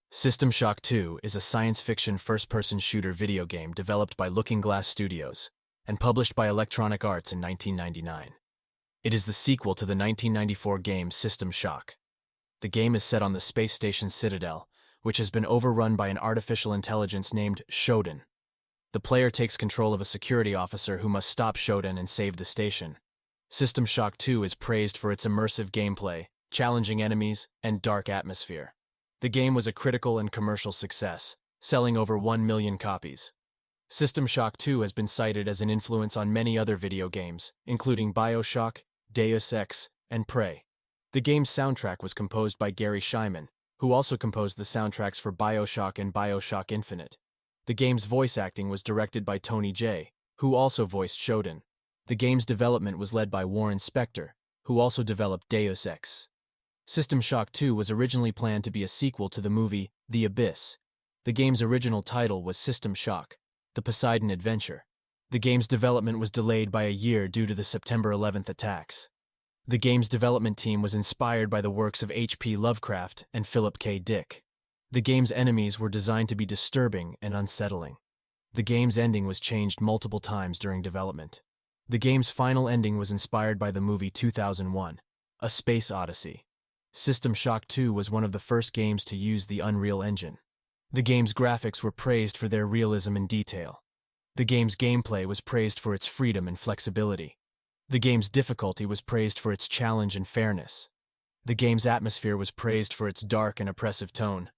System Shock 2 is a science fiction first-person shooter video game developed by Looking Glass Studios and published by Electronic Arts in 1999. It is the sequel to the 1994 game System Shock. The game is set on the space station Citadel, which has been overrun by an artificial intelligence named Shodan. The player takes control of a security officer who must stop Shodan and save the station. System Shock 2 is praised for its immersive gameplay, challenging enemies, and dark atmosphere. The game was a critical and commercial success, selling over 1 million copies. System Shock 2 has been cited as an influence on many other video games, including BioShock, Deus Ex, and Prey. The game's soundtrack was composed by Gary Schyman, who also composed the soundtracks for BioShock and BioShock Infinite. The game's voice acting was directed by Tony Jay, who also voiced Shodan. The game's development was led by Warren Spector, who also developed Deus Ex. System Shock 2 was originally planned to be a sequel to the movie The Abyss. The game's original title was System Shock: The Poseidon Adventure. The game's development was delayed by a year due to the September 11th attacks. The game's development team was inspired by the works of H.P. Lovecraft and Philip K. Dick. The game's enemies were designed to be disturbing and unsettling. The game's ending was changed multiple times during development. The game's final ending was inspired by the movie 2001, A Space Odyssey. System Shock 2 was one of the first games to use the Unreal Engine. The game's graphics were praised for their realism and detail. The game's gameplay was praised for its freedom and flexibility. The game's difficulty was praised for its challenge and fairness. The game's atmosphere was praised for its dark and oppressive tone.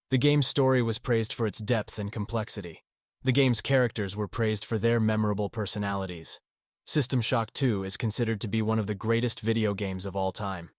The game's story was praised for its depth and complexity. The game's characters were praised for their memorable personalities. System Shock 2 is considered to be one of the greatest video games of all time.